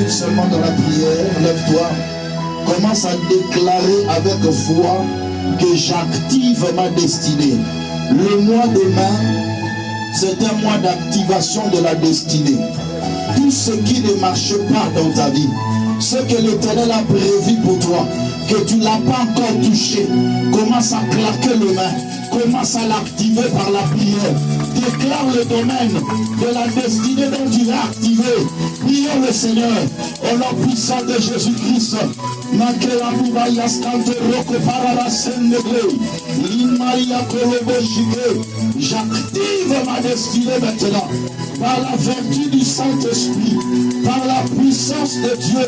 Seulement dans la prière, lève-toi, commence à déclarer avec foi que j'active ma destinée. Le mois de mai, c'est un mois d'activation de la destinée. Tout ce qui ne marche pas dans ta vie, ce que l'Éternel a prévu pour toi, que tu ne l'as pas encore touché, commence à claquer les mains, commence à l'activer par la prière. Déclare le domaine de la destinée dont tu vas activer. Prions le Seigneur au nom puissant de Jésus-Christ. J'active ma destinée maintenant par la vertu du Saint-Esprit, par la puissance de Dieu.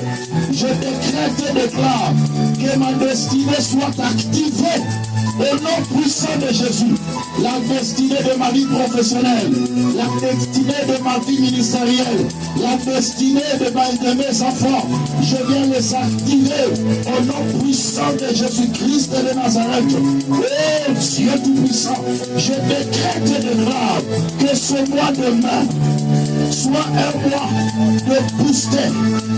Je décrète et déclare que ma destinée soit activée au nom puissant de Jésus. La destinée de ma vie professionnelle, la destinée de ma vie ministérielle, la destinée de mes enfants, je viens les activer au nom puissant de Jésus-Christ de Nazareth. Oh Dieu tout-puissant, je décrète et déclare que ce mois de mai soit un mois de booster,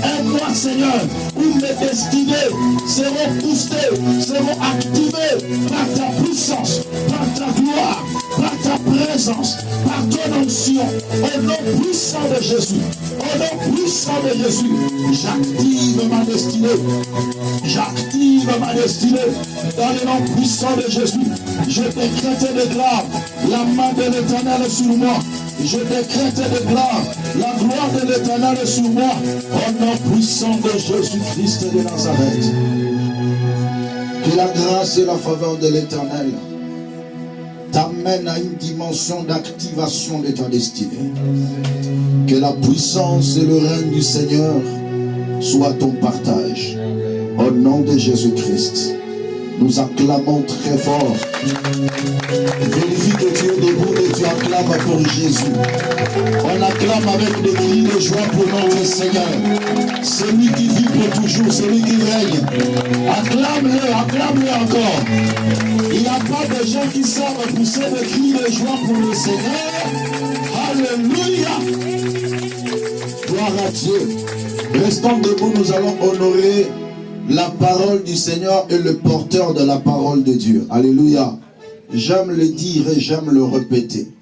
un mois, Seigneur, où mes destinées seront boostées, seront activées par ta puissance, par ta gloire, par ta présence, par ton onction, au nom puissant de Jésus, au nom puissant de Jésus. J'active ma destinée, j'active ma destinée dans le nom puissant de Jésus. Je décrète et déclare la main de l'Éternel sur moi. Je décrète et déclare la gloire de l'Éternel sur moi, au nom puissant de Jésus-Christ de Nazareth. Que la grâce et la faveur de l'Éternel t'amènent à une dimension d'activation de ta destinée. Que la puissance et le règne du Seigneur soient ton partage. Au nom de Jésus-Christ, nous acclamons très fort. Vérifie que tu es debout et tu acclames pour Jésus. On acclame avec des cris de joie pour notre Seigneur. Celui qui vit pour toujours, celui qui règne. Acclame-le, acclame-le encore. Il n'y a pas de gens qui savent pousser des cris de joie pour le Seigneur. Alléluia. Gloire à Dieu. Restons debout, nous allons honorer la parole du Seigneur et le porteur de la parole de Dieu. Alléluia. J'aime le dire et j'aime le répéter.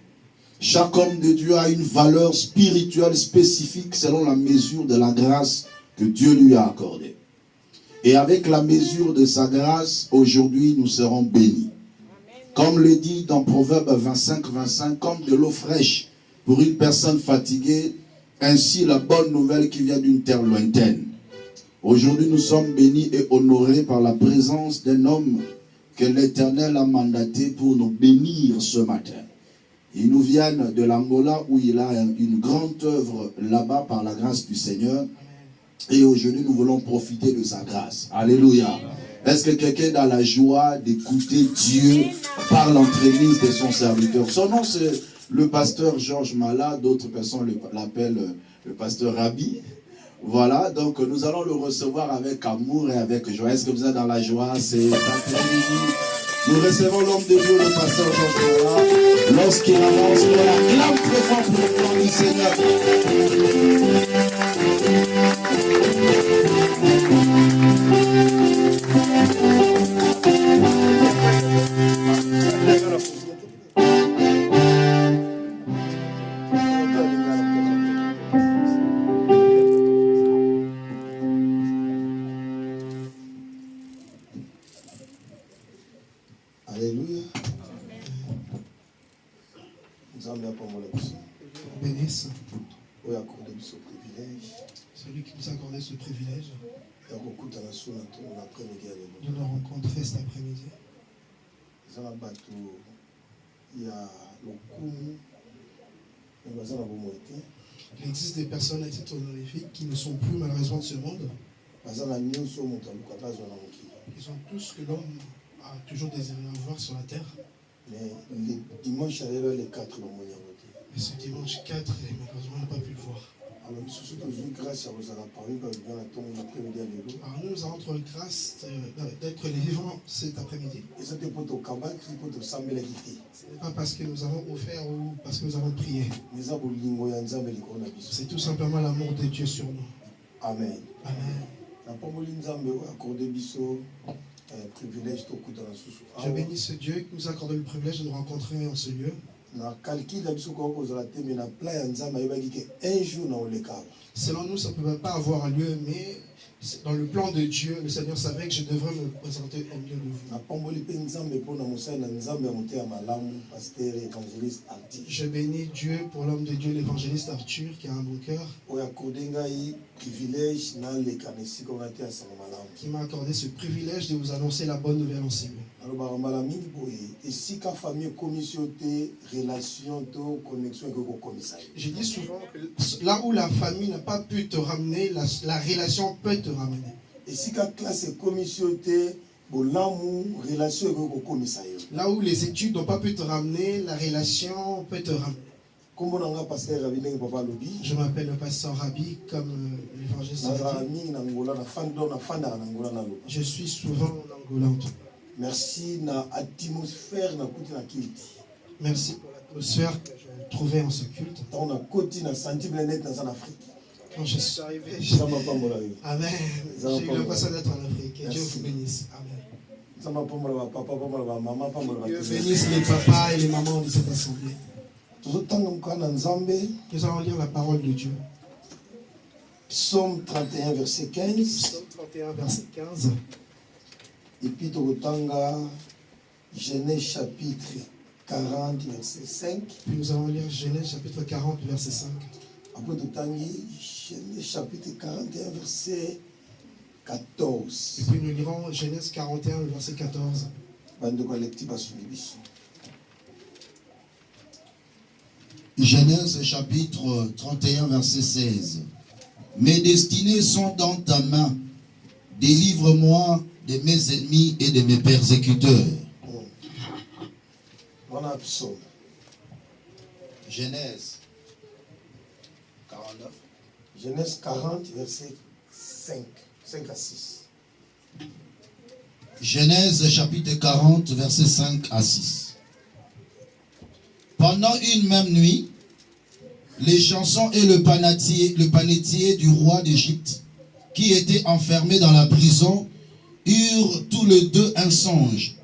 Chaque homme de Dieu a une valeur spirituelle spécifique selon la mesure de la grâce que Dieu lui a accordée. Et avec la mesure de sa grâce, aujourd'hui nous serons bénis. Comme le dit dans Proverbe 25, comme de l'eau fraîche pour une personne fatiguée, ainsi la bonne nouvelle qui vient d'une terre lointaine. Aujourd'hui, nous sommes bénis et honorés par la présence d'un homme que l'Éternel a mandaté pour nous bénir ce matin. Il nous vient de l'Angola où il a une grande œuvre là-bas par la grâce du Seigneur. Et aujourd'hui, nous voulons profiter de sa grâce. Alléluia. Est-ce que quelqu'un a la joie d'écouter Dieu par l'entremise de son serviteur? Son nom, c'est le pasteur Georges Mala. D'autres personnes l'appellent le pasteur Rabbi. Voilà, donc nous allons le recevoir avec amour et avec joie. Est-ce que vous êtes dans la joie? C'est Nous recevons l'homme de Dieu, le pasteur Jean-Pierre. Lorsqu'il avance, on acclame très fort pour le nom du Seigneur. Alléluia. Nous avons bien pour moi la mission. Bénisse Oui, accordé ce privilège. celui qui nous a accordé ce privilège Il y a beaucoup de nations dans l'après-midi. de nous rencontrer cet après-midi. Il y a le Koumou. Il existe des personnes à titre honorifique qui ne sont plus malheureusement de ce monde. Ils ont tout ce que l'homme a toujours désiré avoir sur la terre. Mais le dimanche, il y avait les 4 dans mon Et ce dimanche 4, malheureusement, on n'a pas pu le voir. Alors, nous avons trouvé grâce d'être les vivants cet après-midi. Ce n'est pas parce que nous avons offert ou parce que nous avons prié. C'est tout simplement l'amour de Dieu sur nous. Amen. Amen. Je bénis ce Dieu qui nous a accordé le privilège de nous rencontrer en ce lieu. Selon nous, ça ne peut pas avoir lieu, mais dans le plan de Dieu, le Seigneur savait que je devrais me présenter au milieu de vous. Je bénis Dieu pour l'homme de Dieu, l'évangéliste Arthur, qui a un bon cœur, qui m'a accordé ce privilège de vous annoncer la bonne nouvelle en Seigneur. Je dis souvent que là où la famille n'a pas pu te ramener, la relation peut te ramener. Là où les études n'ont pas pu te ramener, la relation peut te ramener. Je m'appelle le pasteur Rabi, comme l'évangéliste. Je suis souvent en Angola. Merci na atmosphère na merci pour l'atmosphère que j'ai trouvée en ce culte. On a côté na senti bien être dans Afrique. Quand je suis arrivé, Amen. J'ai eu l'impression d'être en Afrique. Que Dieu vous bénisse. Amen. Dieu bénisse les papas et les mamans de cette assemblée. Nous allons lire la parole de Dieu. Psaume 31, verset 15. Psaume 31, verset 15. Et puis Togotanga, Genèse chapitre 40, verset 5. Puis nous allons lire Genèse chapitre 40, verset 5. Après Totangi, Genèse chapitre 41, verset 14. Et puis nous lirons Genèse 41, verset 14. Genèse chapitre 31, verset 16. Mes destinées sont dans ta main. Délivre-moi de mes ennemis et de mes persécuteurs. Voilà psaume. Genèse 49. Genèse 40, verset 5 à 6. Genèse chapitre 40, verset 5 à 6. Pendant une même nuit, les chansons et le panetier du roi d'Égypte, qui était enfermé dans la prison, eurent tous les deux un songe,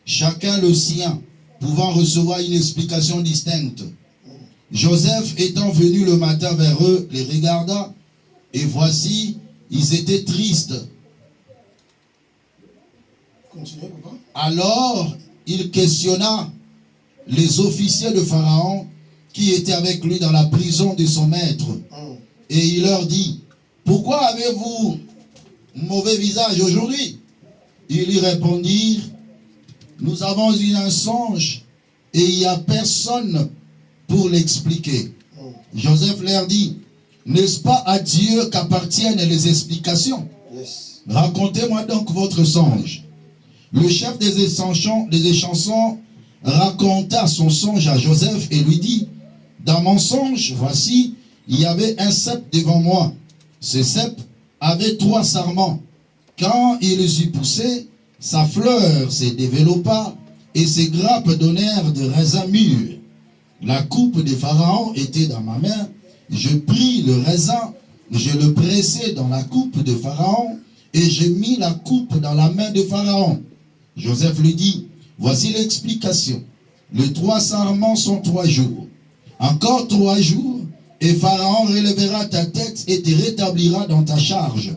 chacun le sien, pouvant recevoir une explication distincte. Joseph étant venu le matin vers eux, les regarda, et voici, ils étaient tristes. Continuez, papa. Alors, il questionna les officiers de Pharaon qui étaient avec lui dans la prison de son maître. Et il leur dit, pourquoi avez-vous mauvais visage aujourd'hui? Ils lui répondirent, nous avons eu un songe et il n'y a personne pour l'expliquer. Joseph leur dit, n'est-ce pas à Dieu qu'appartiennent les explications? Yes. Racontez-moi donc votre songe. Le chef des échansons raconta son songe à Joseph et lui dit, dans mon songe, voici, il y avait un cep devant moi. Ce cep avait 3 sarments. Quand il les eut poussés, sa fleur se développa et ses grappes donnèrent de raisins mûrs. La coupe de Pharaon était dans ma main. Je pris le raisin, je le pressai dans la coupe de Pharaon, et je mis la coupe dans la main de Pharaon. Joseph lui dit, voici l'explication. Les 3 sarments sont 3 jours. Encore 3 jours, et Pharaon relèvera ta tête et te rétablira dans ta charge.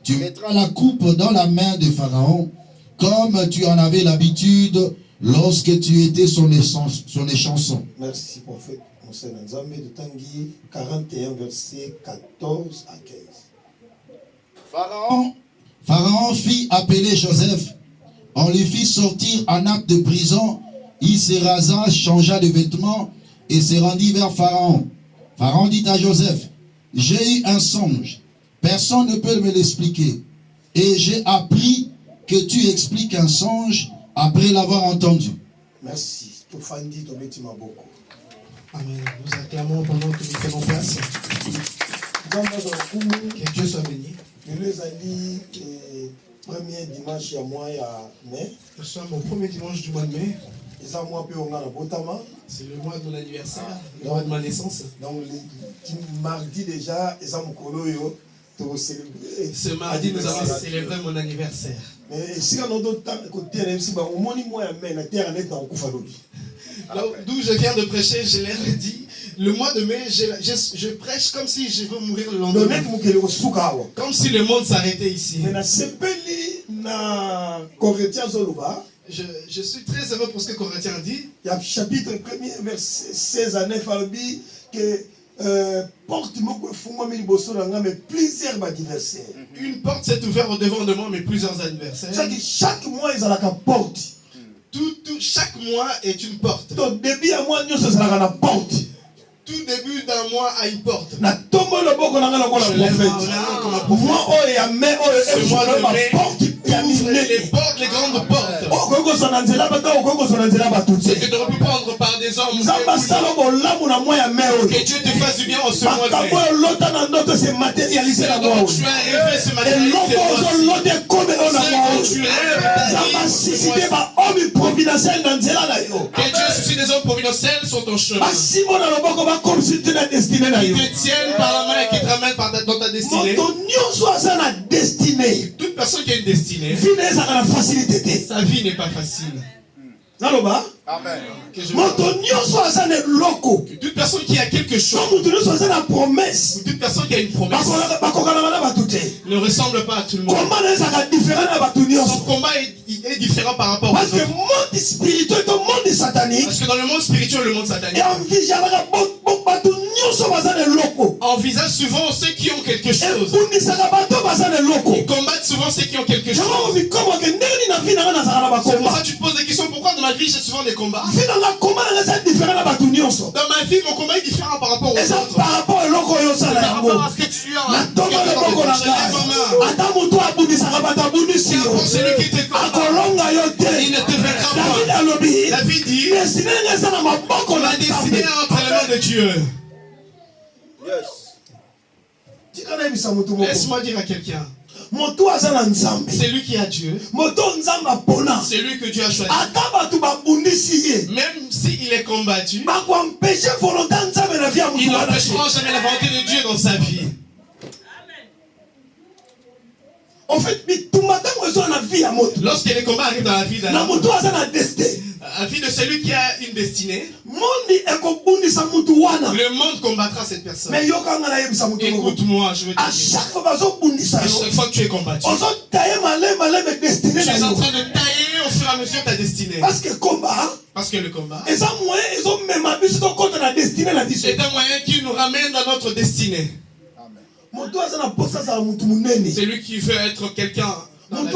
Tu mettras la coupe dans la main de Pharaon, comme tu en avais l'habitude lorsque tu étais son échanson. Merci, prophète. Nzambe de Tanguy, 41, versets 14 à 15. Pharaon fit appeler Joseph. On lui fit sortir en acte de prison. Il se rasa, changea de vêtements et se rendit vers Pharaon. Pharaon dit à Joseph, j'ai eu un songe. Personne ne peut me l'expliquer. Et j'ai appris que tu expliques un songe après l'avoir entendu. Merci. Tofandi, Tobeti Maboko. Amen. Nous acclamons pendant que nous prenons place. Que Dieu soit béni. Premier dimanche à moi à mai. Nous sommes au premier dimanche du mois de mai. C'est le mois de mon anniversaire, le mois de ma naissance. Donc le mardi déjà, ce mardi, nous avons célébré mon anniversaire. Mais si on a d'autres côté, au moins moi la terre est en Koufalobi. Alors, d'où je viens de prêcher, je leur ai dit, le mois de mai, je prêche comme si je veux mourir le lendemain. Comme si le monde s'arrêtait ici. Je suis très heureux pour ce que Corinthiens dit. Il y a chapitre 1er, verset 16 à 9, que porte mais plusieurs adversaires. Une porte s'est ouverte au devant de moi, mais plusieurs adversaires. Chaque mois, ils ont la porte. Chaque mois est une porte. Tout début à moi, nous sommes la porte. Tout début d'un mois a une porte. Na tombe le boko na ngala kola prophète. Moi oh ya mais oh et moi le porte ouvre les portes, les grandes portes. Oh koko sonanzela bata oh koko sonanzela batuti. C'est que tu aurais pu prendre par des hommes. Zamba salomo lamu na moi ya mais oh. Que Dieu te fasse du bien en ce mois de mai. Makabo lota na ndoto se matérialiser la moi. Tu as rêvé se matérialiser. Et lote comme on a moi. Tu rêves. Zamba suscité ba homme providentiel dans nzela na yo. Que Dieu suscite des hommes providentiels sur ton chemin. Basimo na loboko comme si tu n'as destiné na yo. Qui te tiennent par la main et qui te ramènent dans ta destinée. Mon nyonso ça na destinée. Toute personne qui a une destinée, sa vie n'est pas facile. Amen. Toute personne qui a quelque chose, promesse, toute personne qui a une promesse, ne ressemble pas à tout le monde. Son combat est différent par rapport aux autres. Parce que le monde spirituel est un monde satanique. Parce que dans le monde spirituel, le monde satanique, envisage souvent ceux qui ont quelque chose. Ils combattent souvent ceux qui ont quelque chose. C'est pour ça que tu te poses des questions. Pourquoi dans ma vie j'ai souvent des combats? Dans ma vie, mon combat est différent par rapport aux autres. Par rapport à ce que tu as. C'est lui qui te combat. Il ne te verra pas. La vie dit, la destinée est entre les mains de Dieu. Laisse-moi dire à quelqu'un. C'est lui qui a Dieu. C'est lui que Dieu a choisi. Même s'il est combattu, il n'empêchera jamais la volonté de Dieu dans sa vie. En fait, lorsque les combats arrivent dans la vie d'un homme, la vie de celui qui a une destinée, le monde combattra cette personne. Mais écoute-moi, je veux te dire, à chaque fois que tu es combattu, tu es en train de tailler au fur et à mesure ta destinée. Parce que le combat est un moyen qui nous ramène dans notre destinée. C'est lui qui veut être quelqu'un. Celui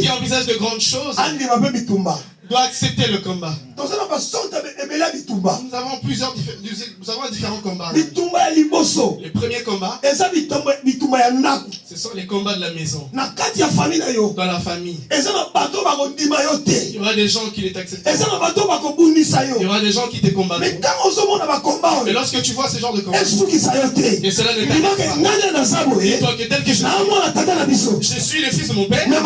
qui envisage de grandes choses doit accepter le combat. Nous avons différents combats. Le premier combat, ce sont les combats de la maison. Dans la famille, il y aura des gens qui ne t'acceptent pas. Il y aura des gens qui te combattront. Mais lorsque tu vois ce genre de combat, et cela ne t'arrive pas, et toi que tel que je suis le fils de mon père, mais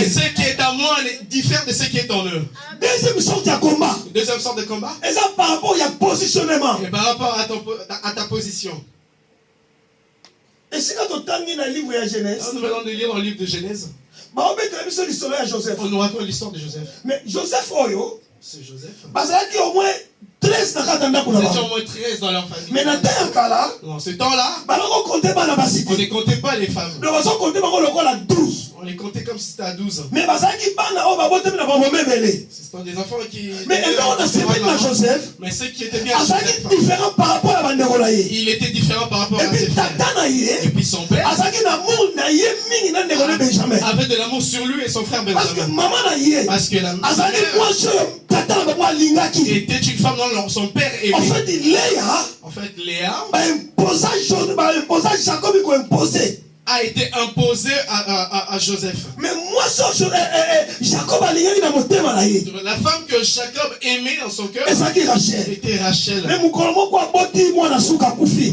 ce qui est à moi diffère de ce qui est en eux. Deuxième sorte de combat. Deuxième sorte de combat. Et ça par rapport à positionnement. Et par rapport à ta position. Et si quand on termine dans le livre de Genèse, nous venons de lire dans le livre de Genèse. On nous raconte l'histoire de Joseph. Mais Joseph, c'est Joseph. Parce qu'il y a au moins 13 dans au moins 13 dans leur famille. Mais dans ce temps-là, on ne comptait pas les femmes. On les comptait comme si c'était à 12. Mais c'est des enfants qui... Mais Joseph, mais ceux qui étaient bien à Joseph, il était différent par rapport à ses frères. Et puis son père avait de l'amour sur lui et son frère Benjamin. Parce que la mère était une femme dont son père aimait. En fait, Léa a été imposée à Joseph. Mais moi, Jacob la femme que Jacob aimait dans son cœur était Rachel.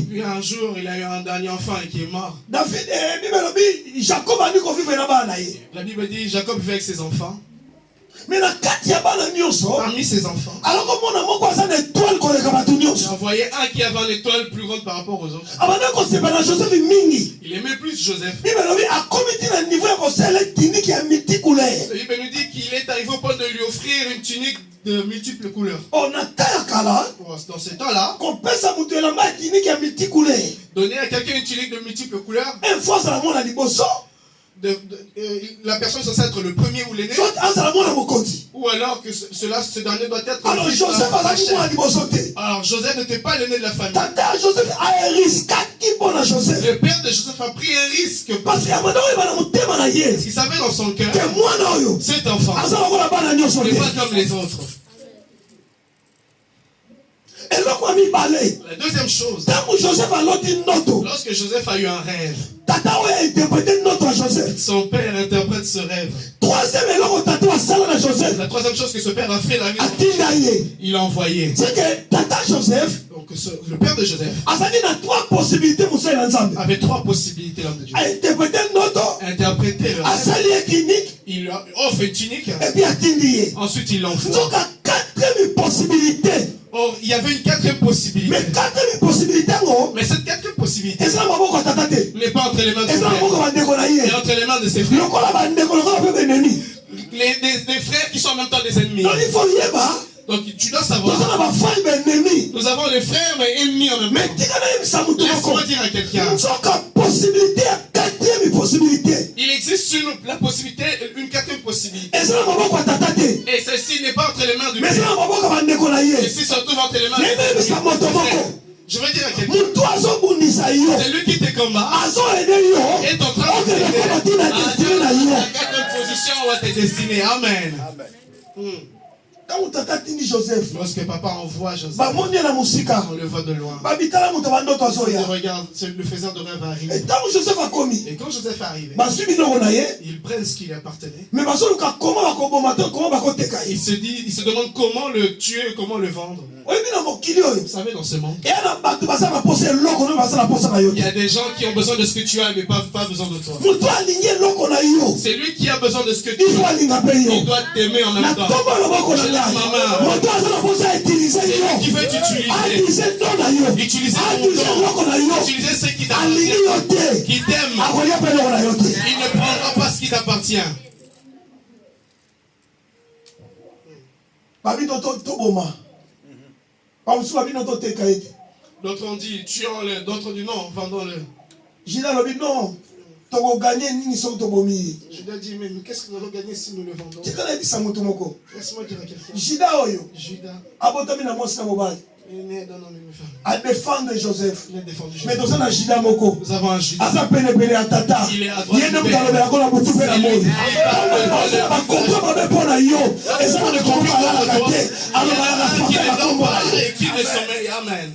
Puis un jour, il a eu un dernier enfant qui est mort. La Bible dit Jacob vivait avec ses enfants. Mais parmi ses enfants, il envoyait un qui avait une étoile plus grande par rapport aux autres. Il aimait plus Joseph. La Bible nous dit qu'il est arrivé au point de lui offrir une tunique de multiples couleurs. Dans ce temps-là, donner à quelqu'un une tunique de multiples couleurs, la personne est censée être le premier ou l'aîné, ou alors que ce dernier doit être alors Joseph n'était pas l'aîné de la famille. Le père de Joseph a pris un risque parce qu'il savait dans son cœur cet enfant n'est pas comme les autres. La deuxième chose, lorsque Joseph a eu un rêve, son père interprète ce rêve. La troisième chose que ce père a fait la nuit, il a envoyé. Donc le père de Joseph avait trois possibilités, l'homme de Dieu. Interpréter le rêve. Il offre une tunique. Ensuite il l'envoie. Or, il y avait une quatrième possibilité. Mais cette quatrième possibilité n'est pas entre les mains de son père, mais entre les mains de ses frères. Des frères qui sont en même temps des ennemis. Donc tu dois savoir, nous avons les frères mais ennemis en même temps. Laisse-moi dire à quelqu'un, il existe la possibilité, une quatrième possibilité. Et celle-ci n'est pas entre les mains du Père. Celle-ci se trouve entre les mains du Père. Je veux dire à quelqu'un, c'est lui qui te combat est en train de t'aider à la quatrième position ou à tes destinées. Amen. Lorsque papa envoie Joseph, on le voit de loin. Regarde, c'est le faiseur de rêve arrive. Et quand Joseph est arrivé, ils prennent ce qui lui appartenait. Il se demande comment le tuer, comment le vendre. Vous savez, dans ce monde, il y a des gens qui ont besoin de ce que tu as mais pas besoin de toi. C'est lui qui a besoin de ce que tu as. Il doit t'aimer en même temps. C'est lui qui veut t'utiliser. Utiliser ton temps. Utiliser ce qui t'appartient. Qui t'aime. Il ne prendra pas ce qui t'appartient. D'autres ont dit tuons-le, d'autres ont dit non, vendons-le. Judas dit mais qu'est-ce que nous allons gagner si nous le vendons? Laisse-moi dire à quelqu'un. Judas il est né d'un homme et une femme. À défendre Joseph. Il a défendu Joseph. Mais dans un Judas moko. Nous avons un Judas. Il est à droite. Il est à droite. Amen.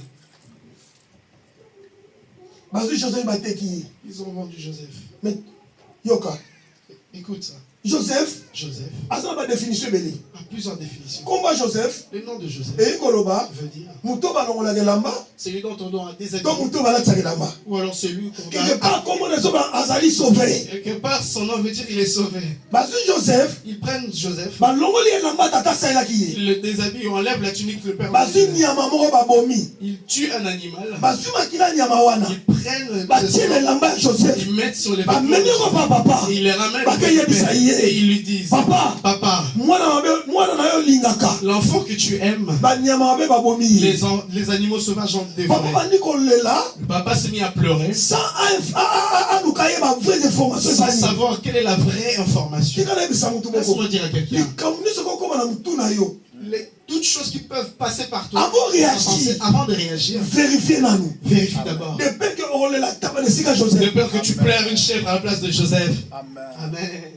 Ils ont vendu Joseph. Mais Yoka. Écoute ça. Joseph. A définition belé. Plusieurs définitions. Comment Joseph? Le nom de Joseph veut dire celui dont on doit déshabiller. Comme ou alors celui qu'on quelque part, comment on est sauvé. Quelque part, son nom veut dire qu'il est sauvé. Joseph. Ils prennent Joseph. Ils le déshabillent, on enlève la tunique, le père. Ils tuent un animal. Ils prennent Joseph. Ils mettent sur les vêtements. Et ils les ramènent. Et ils lui disent, Papa, l'enfant que tu aimes, les animaux sauvages ont dévoré. Papa s'est mis à pleurer sans savoir quelle est la vraie information. Laisse-moi dire à quelqu'un, toutes choses qui peuvent passer par toi, avant de réagir, vérifie d'abord. De peur que tu pleures une chèvre à la place de Joseph. Amen.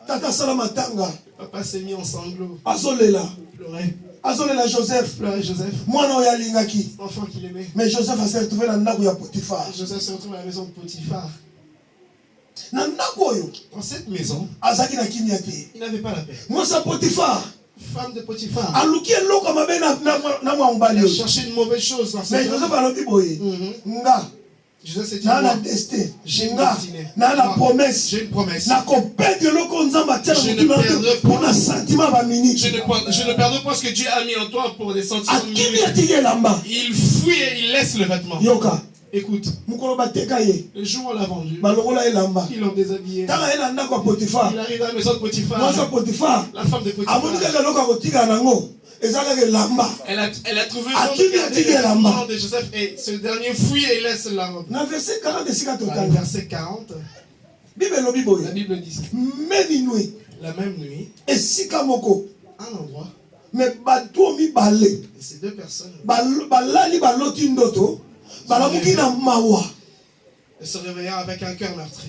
Papa s'est mis en sanglots. Pleurer. Joseph. Joseph. Enfant qu'il aimait. Mais Joseph s'est retrouvé dans la Potiphar. Joseph s'est retrouvé à la maison de Potiphar. Dans cette maison, il n'avait pas la paix. Femme de Potiphar. Elle a cherché une mauvaise chose dans cette Joseph s'est dit, j'ai une destinée. J'ai une promesse. Je ne perdrai pas ce que Dieu a mis en toi pour des sentiments. Il fouille et il laisse le vêtement. Écoute, le jour où on l'a vendu, ils l'ont déshabillé. Il arrive à la maison de Potiphar. La femme de Potiphar. Elle a trouvé le nom de Joseph et ce dernier fouille et laisse la robe. Dans le verset 40, la Bible dit la même nuit, un endroit, et ces deux personnes se réveillant avec un cœur meurtri,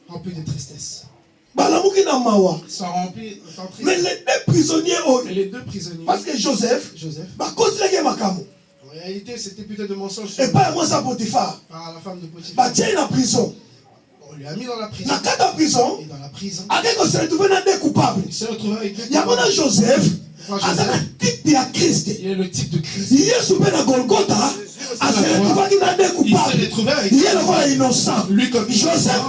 rempli de tristesse. Ils sont remplis de tristesse. Mais les deux prisonniers, parce que Joseph, en réalité, c'était plutôt de mensonges. Et pas moi ça Potiphar. Par la femme de Potiphar. La prison. On lui a mis dans la prison. Et dans la prison, il s'est retrouvé avec deux coupables. Il y a Joseph. Il est le type de Christ. Il est soumis à Golgotha. Il s'est retrouvé avec innocent. Lui comme Joseph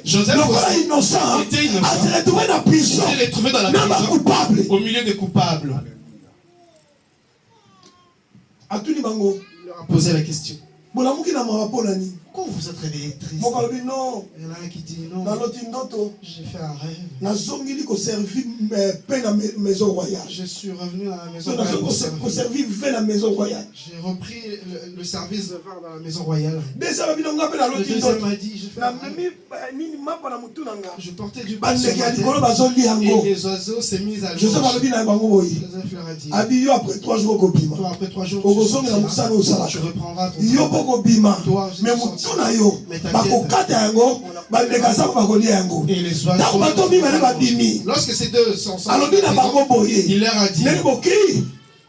innocent. Était innocent. Il s'est retrouvé dans la prison. Au milieu des coupables. Il leur a posé la question. Pourquoi vous êtes réveillé triste? Il y en a un qui dit non. J'ai fait un rêve. Je suis revenu à la maison royale. J'ai repris le service de vin dans la maison royale. Le deuxième m'a dit, j'ai fait un rêve. Je portais du pain sur ma tête et les oiseaux s'est mis à Joseph leur a dit, après 3 jours, toi, après 3 jours, tu reprendras ton toi, et les oiseaux. Lorsque ces deux sont sortis, il leur a dit,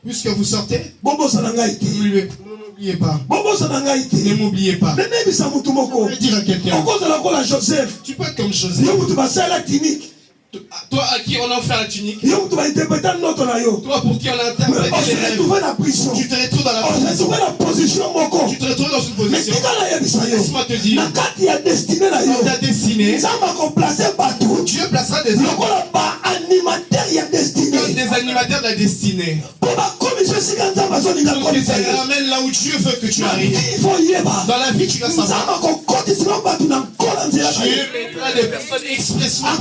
puisque vous sortez, n'oubliez pas. Ne m'oubliez pas. Je vais dire à quelqu'un, tu peux être comme Joseph. Toi à qui on a offert la tunique. Toi pour qui on a interprété les rêves. Tu te retrouves dans la prison. Tu te retrouves dans une position. Laisse-moi te dire, dans ta destinée, Dieu placera des hommes comme des animateurs de la destinée. Pour que ça ramène là où Dieu veut que tu arrives. Dans la vie, tu dois savoir. Dieu mettra des personnes expressément.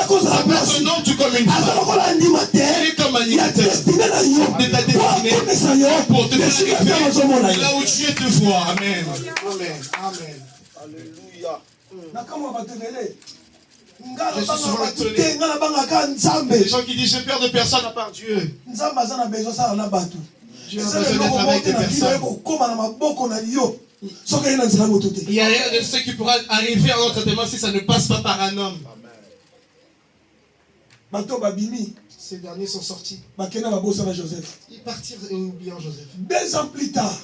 Ça peut être un homme tout comme une femme. Il est comme animateur de ta destinée pour te faire arriver là où Dieu te voit. Amen. Amen. Amen. Alléluia. Je suis souvent étonné. Les gens qui disent j'ai peur de personne à part Dieu. Dieu a besoin d'être avec des personnes. Il n'y a rien de ce qui pourra arriver à notre témoin si ça ne passe pas par un homme. Ces derniers sont sortis. Ils partirent en oubliant Joseph. 2 ans plus tard,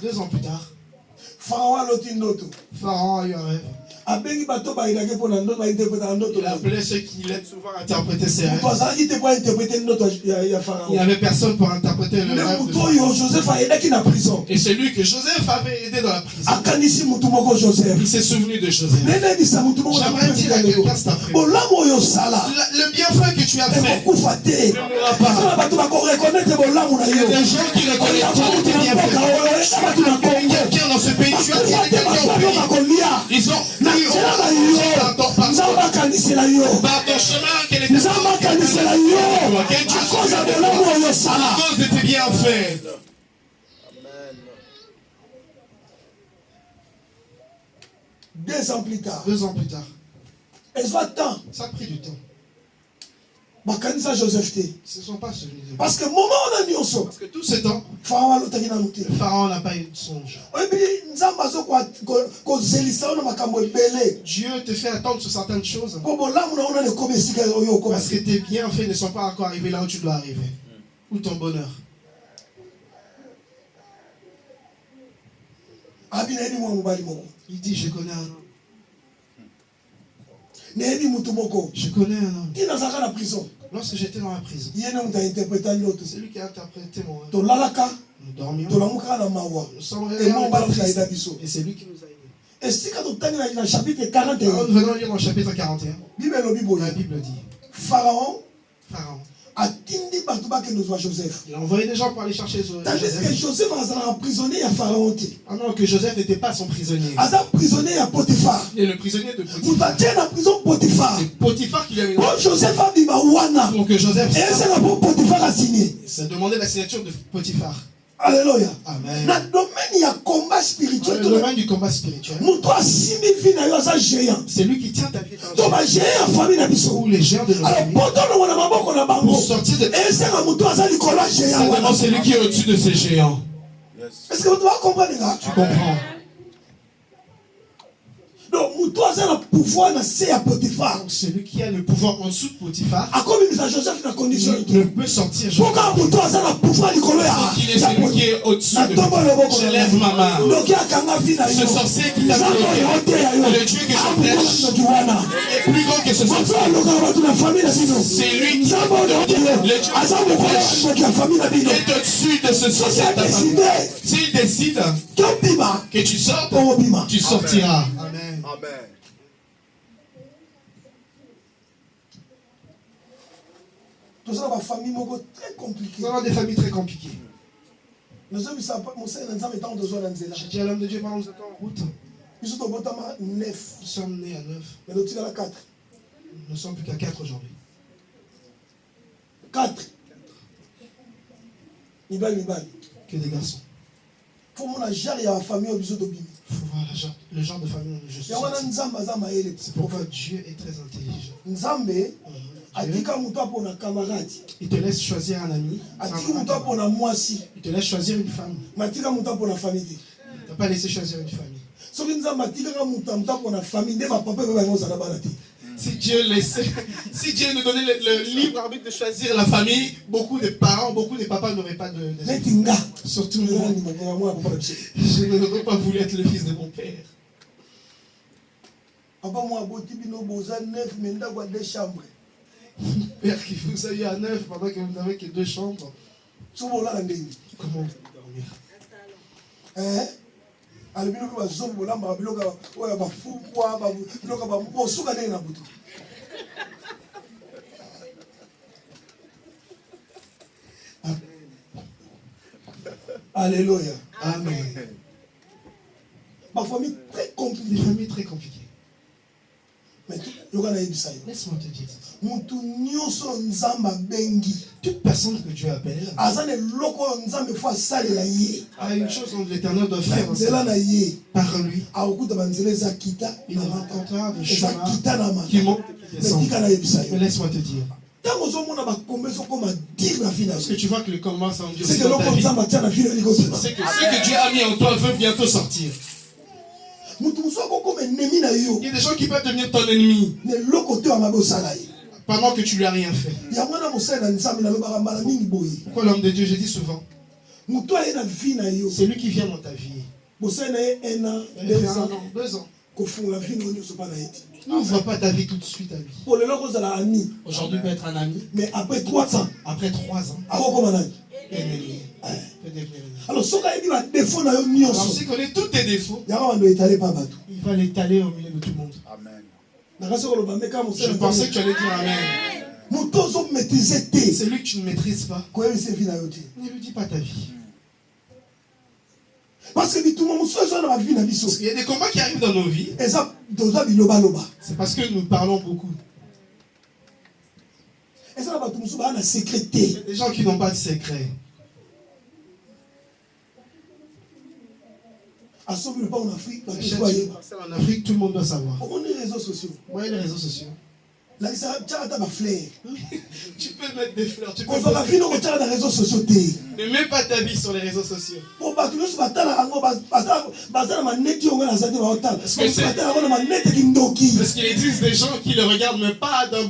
Pharaon a loti ndoto. Pharaon a eu un rêve. Abengi bato ba ilaki pour ndoto ba interpréter ndoto. Il a appelé ceux qui l'aident souvent à interpréter ses rêves. Toi ça qui te pour interpréter ndoto ya Pharaon. Il n'y avait personne pour interpréter le rêve de Pharaon. Joseph a aidé qui na prison. Et c'est lui que Joseph avait aidé dans la prison. Akanisi mutu moko Joseph. Il s'est souvenu de Joseph. Nene bisa mutu moko. J'aimerais dire à quelqu'un cet après-midi. Bolamo yo sala. Le bienfait que tu as fait ne mourra pas. Il y a des gens qui reconnaîtront tes bienfaits. Quelqu'un dans ce pays, tu as tiré quelqu'un au pays. Ils ont eu par ton chemin, quel était ton à cause de tes bienfaits. Deux ans plus tard. 2 ans plus tard. Ça a pris du temps. Joseph ils ne se sont pas souvenus de lui. Parce que moment on a mis parce que tout ce temps, le Pharaon n'a pas eu de songe. Dieu te fait attendre sur certaines choses. Parce que tes bienfaits ne sont pas encore arrivés là où tu dois arriver. Ou ton bonheur. Il dit, je connais un homme. Je connais un homme. Lorsque j'étais dans la prison, c'est lui qui a interprété mon rêve. Nous dormions. Nous sommes réveillés dans la prison. Et c'est lui qui nous a aidés. Nous venons lire dans le chapitre 41. La Bible dit Pharaon il a envoyé des gens pour aller chercher Joseph. Tandis que Joseph a emprisonné à Pharaon. Ah non, que Joseph n'était pas son prisonnier. Prisonnier à Potiphar. Il est le prisonnier de Potiphar. C'est Potiphar qui lui a mis. Joseph a dit donc Joseph s'est demandé la signature de Potiphar. Alléluia. Amen. Dans le domaine il y a combat spirituel. Dans le domaine du combat spirituel. C'est lui qui tient ta vie dans les géants de nos familles. Pour sortir de c'est lui qui est au-dessus de ces géants. Est-ce que tu vas comprendre? Tu comprends? Donc, c'est lui qui a le pouvoir en dessous de Potiphar. Il ne peut sortir. Il est celui qui est au-dessus de Potiphar. Je lève ma main. Ce sorcier qui t'a bloqué, le Dieu que je prêche, est plus grand que ce sorcier. C'est lui qui le Dieu que je prêche est au-dessus de ce sorcier. S'il décide que tu sortes, tu sortiras. Amen. Amen. Nous avons des familles très compliquées. Nous avons des familles très compliquées. J'ai dit à l'homme de Dieu, nous étions en route. Nous sommes nés à 9. Nous ne sommes plus qu'à 4 aujourd'hui. 4. Que des garçons. Il faut voir le genre de famille où je suis. C'est pourquoi Dieu est très intelligent. Il te laisse choisir un ami. Il te laisse choisir une femme. Il ne t'a pas laissé choisir une famille. Si Dieu nous donnait le libre arbitre de choisir la famille, beaucoup de parents, beaucoup de papas n'auraient pas de... Surtout moi. Je n'aurais pas voulu être le fils de mon père. Père qui vous a eu à 9 pendant que vous n'avez que 2 chambres. Comment dormir? Alléluia. Amen. Ma famille très compliquée. Des familles très compliquées. Mais laisse-moi te dire toute personne que Dieu appelle a une chose dont l'Éternel doit faire par lui. Il rencontrera des chemins qui montent et descendent. Mais laisse-moi te dire, parce que tu vois que le combat s'endurcit dans ta vie, c'est que ce que Dieu a mis en toi veut bientôt sortir. Il y a des gens qui peuvent devenir ton ennemi pendant que tu lui as rien fait. Pourquoi l'homme de Dieu, je dis souvent, c'est lui qui vient dans ta vie. 2 ans. On ne voit pas ta vie tout de suite à lui. Aujourd'hui, peut être un ami. Mais après 3 ans. Après 3 ans. Alors, si on connaît tous tes défauts, il va l'étaler au milieu de tout le monde. Amen. Je pensais que tu allais dire Amen. C'est lui que tu ne maîtrises pas. Ne lui dis pas ta vie. Parce qu'il y a des combats qui arrivent dans nos vies. C'est parce que nous parlons beaucoup. Il y a des gens qui n'ont pas de secret. En Afrique, tout le monde doit savoir. les réseaux sociaux. Ouais, les réseaux sociaux. Là, tu peux mettre des fleurs. Tu peux ne mets pas ta vie sur les réseaux sociaux. Parce qu'il existe des gens qui le regardent, mais pas d'un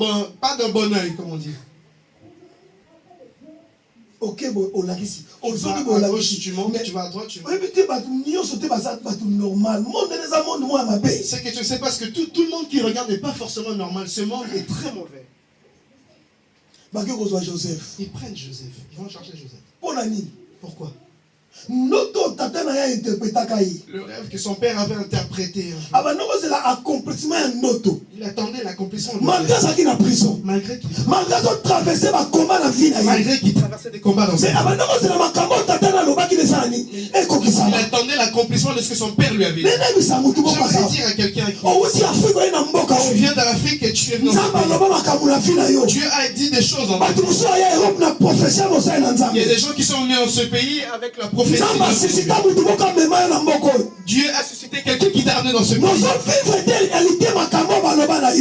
bon œil, comme on dit. Ok, à gauche, tu montes, tu vas à droite, tu montes. C'est que tu ne sais pas, parce que tout le monde qui regarde n'est pas forcément normal. Ce monde est très mauvais. Ils prennent Joseph. Ils vont chercher Joseph. Pourquoi? Le rêve que son père avait interprété. Il attendait l'accomplissement de malgré qu'il traversait des combats dans sa vie. Il attendait l'accomplissement de ce que son père lui avait dit. J'aimerais dire à quelqu'un tu viens de l'Afrique et tu es venu en Dieu a dit des choses en Dieu. Il y a des gens qui sont venus dans ce pays avec la prophétie. Dieu a suscité quelqu'un qui t'a amené dans ce pays.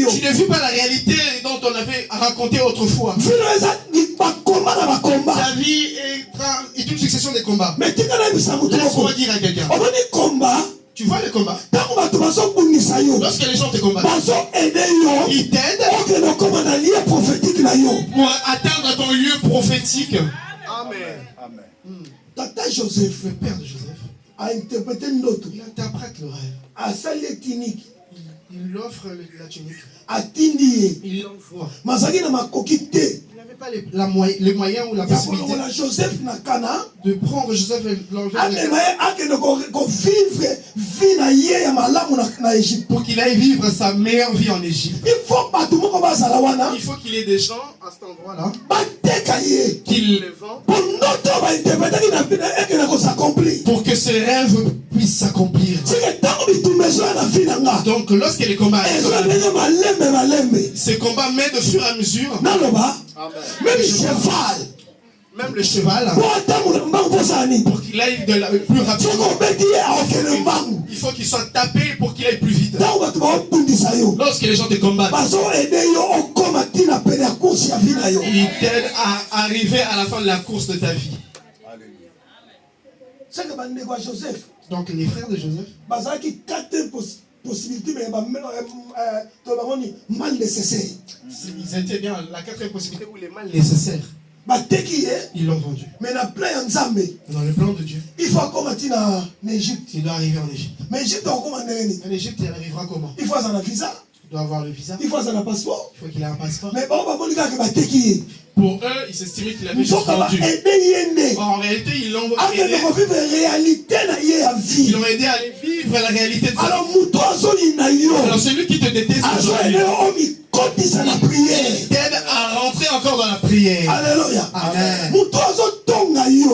Tu ne vis pas la réalité dont on avait raconté autrefois. Ta vie est une succession de combats. Laisse-moi dire à quelqu'un. Tu vois les combats. Lorsque les gens te combattent, ils t'aident pour atteindre ton lieu prophétique. Amen. Tata Joseph, le père de Joseph, a interprété une note. Il interprète le rêve. A sali tunique. Il offre la tunique. A tindi. Il l'envoie. Mazaki na makokite. Il n'avait pas les moyens ou la possibilité Joseph nakana de prendre Joseph et l'enlever pour qu'il aille vivre sa meilleure vie en Égypte. Il faut qu'il ait des gens à cet endroit-là qu'il le vend pour que ses rêves puissent s'accomplir. Donc lorsque les combats ces combats mettent de fur et à mesure. Même le cheval, pour qu'il aille plus rapidement, il faut qu'il soit tapé pour qu'il aille plus vite. Lorsque les gens te combattent, ils t'aident à arriver à la fin de la course de ta vie. Donc les frères de Joseph, ils étaient bien la quatrième possibilité ou les mal nécessaires. Ils l'ont vendu. Mais dans le plan de Dieu, il faut commencer en Égypte. Il doit arriver en Égypte. Mais Égypte, en Égypte, il arrivera comment? Il faut un visa. Il doit avoir le visa. Il faut un passeport. Il faut qu'il ait un passeport. Mais pour eux, ils s'estimaient qu'il avait juste vendu. En réalité, ils l'ont aidé. Ils l'ont aidé à aller vivre la réalité de sa vie. Alors celui qui te déteste aujourd'hui, il t'aide à rentrer encore dans la prière. Alléluia. Amen.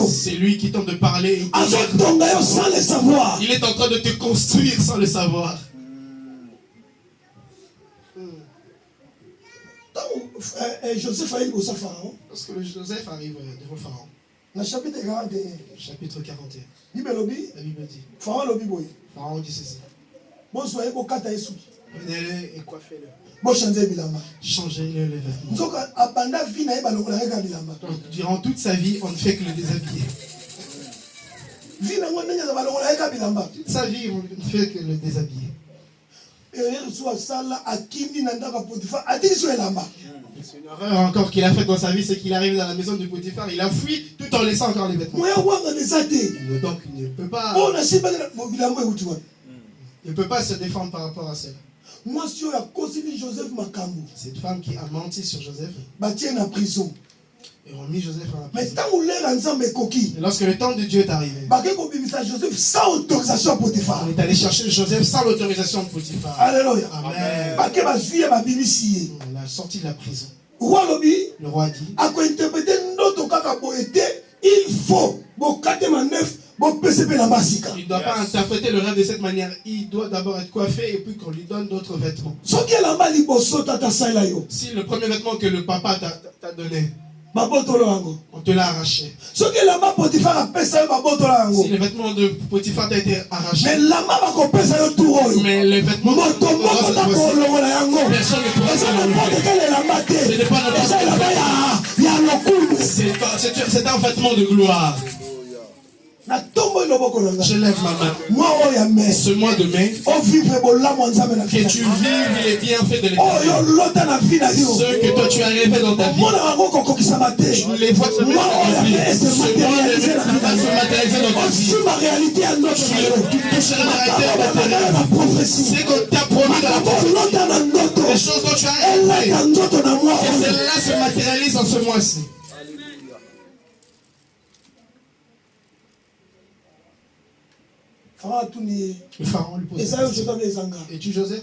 C'est lui qui tente de parler. Sans le savoir. Il est en train de te construire sans le savoir. Joseph arrive au Pharaon. Lorsque Joseph arrive devant Pharaon. Chapitre 41. Chapitre 41. La Bible dit. Pharaon dit ceci. Venez et coiffez-le. Changez-le les vêtements. Donc, durant toute sa vie, on ne fait que le déshabiller. Toute sa vie, on ne fait que le déshabiller. C'est une erreur encore qu'il a faite dans sa vie, c'est qu'il arrive dans la maison de Potiphar, il a fui tout en laissant encore les vêtements. Donc il ne peut pas... Il ne peut pas se défendre par rapport à cela. Cette femme qui a menti sur Joseph et remis Joseph à la prison. Et lorsque le temps de Dieu est arrivé, on est allé chercher Joseph sans l'autorisation de Potiphar. Alléluia. Amen. On l'a sorti de la prison. Le roi dit, il faut il ne doit pas interpréter le rêve de cette manière. Il doit d'abord être coiffé et puis qu'on lui donne d'autres vêtements. Si le premier vêtement que le papa t'a donné, on te l'a arraché. Si le vêtement de Potiphar t'a été arraché, mais les vêtements personne ne peut c'est un vêtement de gloire. Je lève ma main. Ce mois de mai, que tu vives les bienfaits de l'Éternel. Ceux que toi tu as rêvé dans ta vie, tu les vois se mettre en vie. Ce mois de mai va se matérialiser dans ta vie. Tu toucheras la réalité matérielle. C'est qu'on t'a promis dans la prophétie. Les choses dont tu as rêvé. Et celles-là se matérialisent en ce mois-ci. Le pharaon lui pose la question. Es-tu Joseph?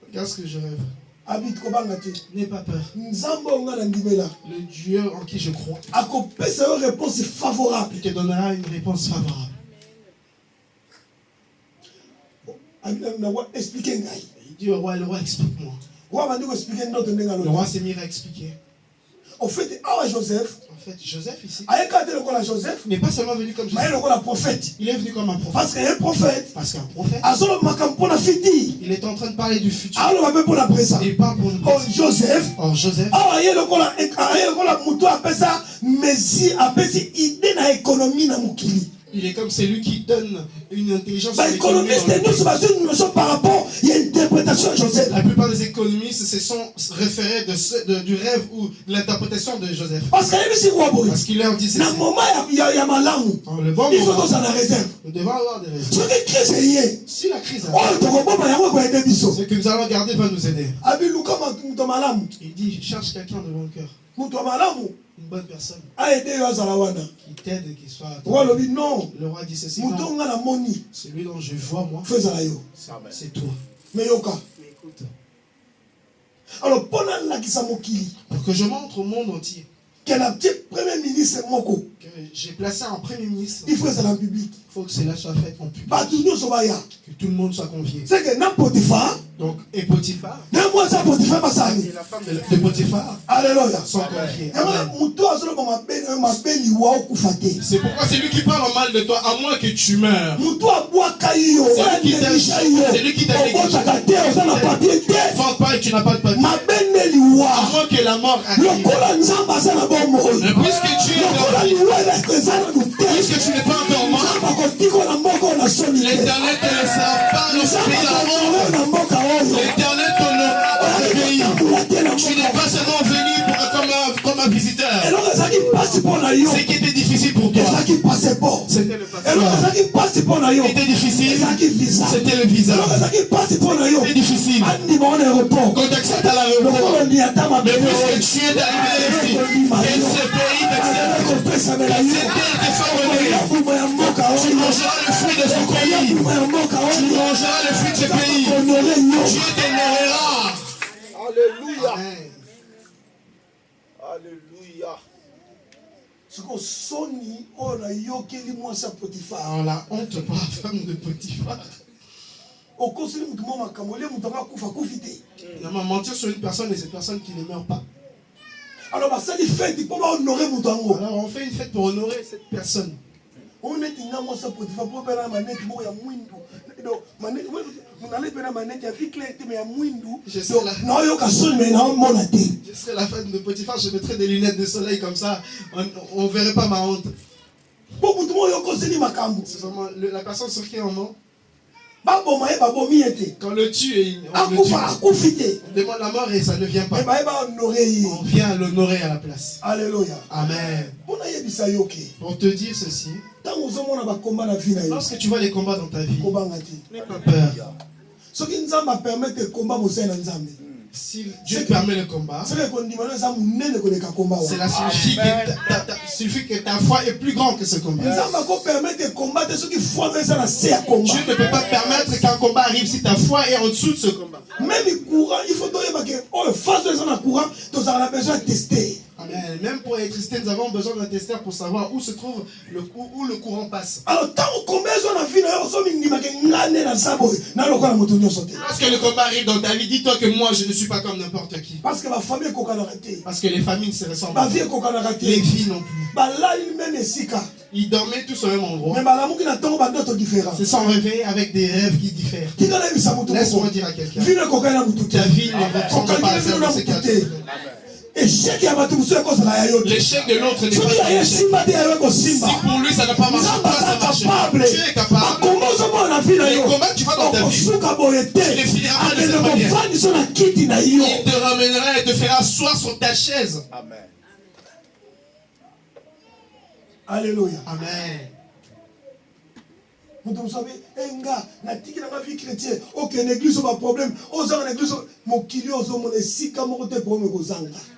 Regarde ce que je rêve. N'aie pas peur. Le Dieu en qui je crois, il te donnera une réponse favorable. Il dit au roi, le roi explique-moi. Le roi s'est mis à expliquer. En fait, Joseph ici, il n'est pas seulement venu comme Joseph. Il est venu comme un prophète. Parce qu'un prophète, il est en train de parler du futur. Il parle pour nous. Joseph, il est comme celui qui donne une intelligence. La plupart des économistes se sont référés du rêve ou de l'interprétation de Joseph. Parce qu'il leur dit ceci. Dans le bon moment, nous devons avoir des réserves. Si la crise arrive, ce que nous allons garder va nous aider. Il dit, cherche quelqu'un de bon cœur. Une bonne personne qui t'aide et qui soit. Non. Le roi dit ceci. Celui dont je vois moi, c'est toi. Mais écoute. Alors, pour que je montre au monde entier que j'ai placé un premier ministre, il faut ça en public. Il faut que cela soit fait en public. Que tout le monde soit convié. C'est que Potiphar. Donc, et Potiphar. Et la femme de Potiphar. Alléluia. Sont conviés. C'est pourquoi c'est lui qui parle en mal de toi, à moins que tu meurs. C'est lui qui t'a négligé. Fente pas et tu n'as pas de papier. À moins que la mort arrive. Mais puisque tu es dans la vie, puisque tu n'es pas encore mort, l'Éternel te laissera pas dans ce pays la honte. L'Éternel t'honorera dans ce pays. Tu n'es pas seulement venu comme un visiteur. Ce qui était difficile pour toi, c'était le passeport. Ce qui était difficile, c'était le visa. C'était difficile. Quand tu acceptes à l'aéroport, mais puisque tu es arrivé ici, et ce pays t'accepte, cette terre te favorise. Tu mangeras le fruit de ce pays. Tu mangeras le fruit de ce pays. Dieu t'honorera. Alléluia. Amen. Alléluia. Alors la honte pour la femme de Potiphar. Il m'a menti sur une personne et cette personne qui ne meurt pas. Alors on fait une fête pour honorer cette personne. Je serai la femme de Potiphar, je mettrai des lunettes de soleil comme ça, on ne verrait pas ma honte. C'est seulement la personne sur qui on ment. Quand le tue, on demande la mort et ça ne vient pas. On vient l'honorer à la place. Alléluia. Amen. Pour te dire ceci, lorsque tu vois les combats dans ta vie, n'aie pas peur. Si Dieu permet le combat, cela signifie que ta foi est plus grande que ce combat. Dieu ne peut pas permettre qu'un combat arrive si ta foi est en dessous de ce combat. Même courant, il faut besoin de tester. Amen. Même pour électricité, nous avons besoin d'un testeur pour savoir où se trouve où le courant passe. Alors, tant qu'on lorsque le combat arrive dans ta vie, dis-toi que moi je ne suis pas comme n'importe qui. Parce que la famille Parce que les familles se ressemblent pas. Les filles non plus. Ils dormaient tous au même endroit. Se sont réveillés avec des rêves qui diffèrent. Laisse-moi dire à quelqu'un. Ta vie ne ressemble pas à celle de ces quatre. L'échec de l'autre n'est pas échec. Si pour lui ça n'a pas marché, toi ça marche. Tu es capable. Les combats que tu vas dans ta vie, tu les finiras de cette manière. Il te ramènera et te fera asseoir sur ta chaise. Amen. Alléluia. Amen. Vous savez, un gars, n'a dit qu'il n'a pas vie chrétienne. Ok, l'église a un problème.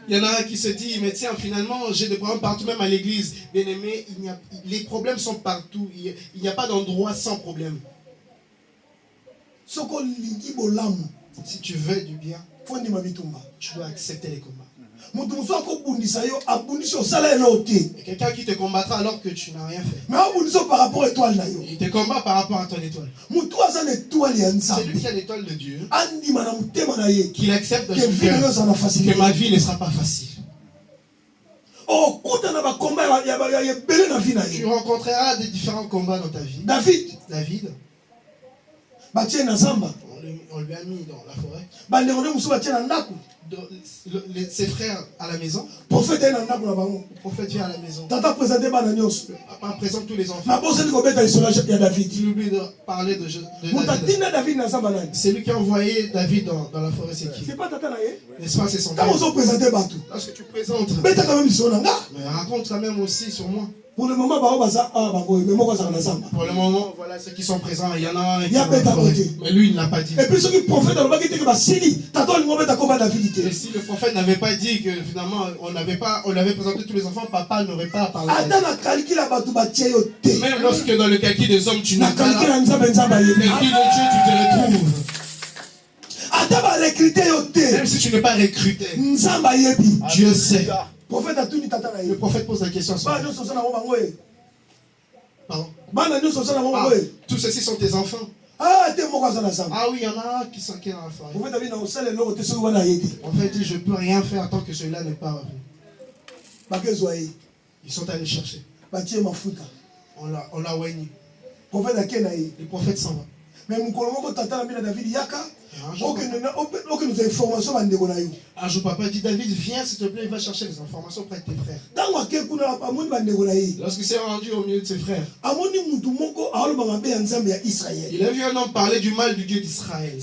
Il y en a qui se disent, mais tiens, finalement, j'ai des problèmes partout, même à l'église. Bien aimé, les problèmes sont partout. Il n'y a pas d'endroit sans problème. Si tu veux du bien, tu dois accepter les combats. Quelqu'un qui te combattra alors que tu n'as rien fait. Il te combat par rapport à ton étoile. C'est lui qui a l'étoile de Dieu. Qu'il accepte dans son cœur que ma vie ne sera pas facile. Tu rencontreras des différents combats dans ta vie. David. On lui a mis dans la forêt. Ses frères à la maison. Le prophète vient à la maison. Présente tous les enfants. Il oublie de parler de David. C'est lui qui a envoyé David dans la forêt. C'est qui? N'est-ce pas? C'est son père. Lorsque tu présentes, raconte quand même aussi sur moi. Pour le moment, voilà ceux qui sont présents. Il y en a un qui est dans la forêt. Mais lui, il ne l'a pas dit. Et puis, le prophète et si le prophète n'avait pas dit que finalement on avait présenté tous les enfants, papa n'aurait pas parlé. Même lorsque dans le calcul des hommes tu n'as pas là, le calcul de Dieu tu te retrouves. Même si tu n'es pas recruté, Dieu sait. Le prophète pose la question à son pardon. Tous ceux-ci sont tes enfants. Ah oui, il y en a un qui sont dans la forêt. En fait, il dit, je ne peux rien faire tant que celui-là n'est pas revenu. Ils sont allés chercher. On l'a oigné. Le prophète s'en va. Mais mon un jour, papa dit, David, viens s'il te plaît, il va chercher les informations auprès de tes frères. Lorsqu'il s'est rendu au milieu de ses frères, il a vu un homme parler du mal du Dieu d'Israël.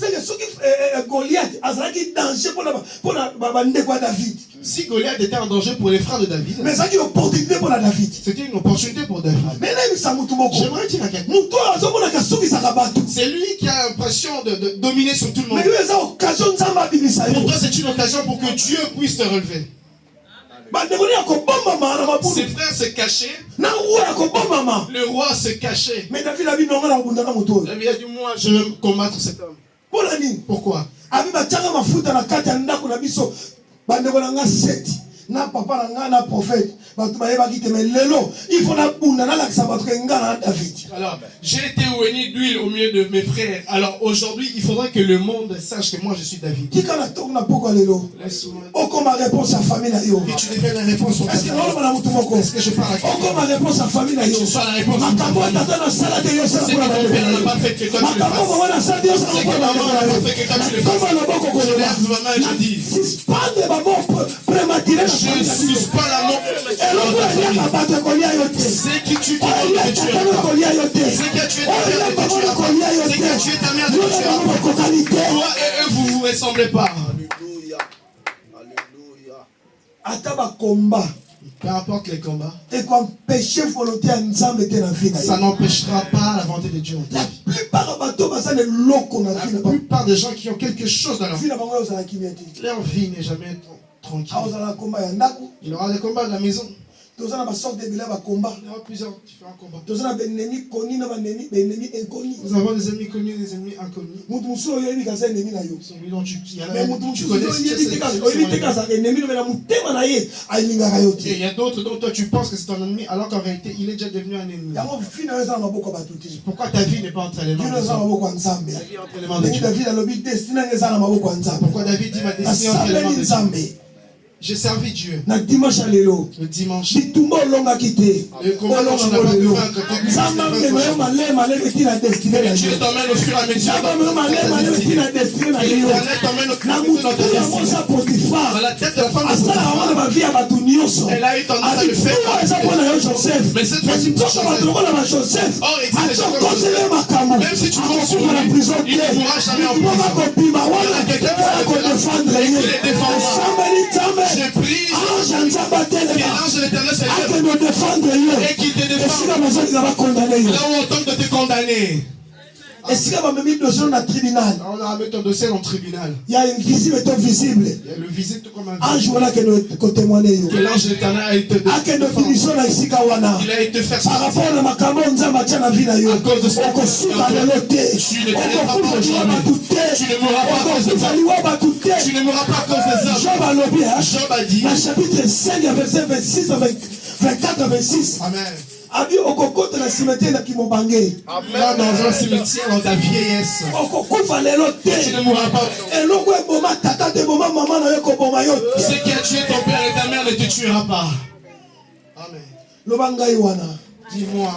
Si Goliath était en danger pour les frères de David, c'était une opportunité pour David. J'aimerais dire à quelqu'un, c'est lui qui a l'impression de dominer sur tout le monde. Pour toi, c'est une occasion pour que Dieu puisse te relever. Ses frères se cachaient. Le roi se cachait. David a dit, moi, je vais combattre cet homme. Pourquoi? Na papa na prophète alors j'ai été oigné d'huile au milieu de mes frères. Alors aujourd'hui il faudrait que le monde sache que moi je suis David. Laisse-moi. Et tu devais la réponse pour ta famille. Est-ce que je parle à quelqu'un? Ma réponse à famille. Je parle la réponse pour ta famille. C'est que ton père n'a pas fait que toi tu le fasses. C'est que maman n'a pas fait que toi tu le fasses. Je lève ma main et je dis, je ne suis pas la mort. C'est qui tu es, c'est qui tu es, c'est qui tu es ta mère, c'est qui tu es ta mère. ressemblait pas. Alléluia. Alléluia. Ataba combat. Peu importe les combats, ça n'empêchera pas la volonté de Dieu. La plupart des gens qui ont quelque chose dans leur vie, leur vie n'est jamais tranquille. Il y aura des combats à la maison. Il y aura plusieurs différents combats. Nous avons des ennemis connus, des ennemis inconnus. Celui dont tu connais. Et il y a d'autres dont toi tu penses que c'est ton ennemi, alors qu'en réalité il est déjà devenu un ennemi. Pourquoi ta vie n'est pas entre les mains de Dieu? Pourquoi David dit ma destinée entre les mains de Dieu? J'ai servi Dieu. Le dimanche. Le combat dont tu n'as pas pu vaincre. Dieu t'emmène au fur et à mesure. Dans la tête de la femme de Potiphar, elle a eu tendance à le faire. Mais cette fois-ci, Joseph. Or, il dit même si tu cours sur lui, il ne mourra jamais en prison. Il y a quelqu'un qui les défendra. J'ai pris que l'ange de l'Éternel s'élève et qu'il te défende. Là où on tente de te condamner. Est-ce qu'il y a un tribunal? On a mis ton dossier dans le tribunal. Il y a une visible et un visible. Il y a le visible comme un visible. Que l'ange de l'Éternel a été défendre. Il a été faire ça. Par rapport à ma caméra, à cause de ce que tu ne mourras pas à cause des hommes. Tu ne mourras pas à cause des hommes. Job a dit. Dans chapitre 5, verset 26 à 24 à 26. Amen. Abi okokote na cimetière na Kimobangé. Là dans un cimetière dans ta vieillesse. Okokufa lelo te. Tu ne mourras pas. Eloko eboma tata te boma maman na yo koboma yo. Ce qui a tué ton père et ta mère ne te tuera pas. Amen. Lobangai wana. Dis-moi.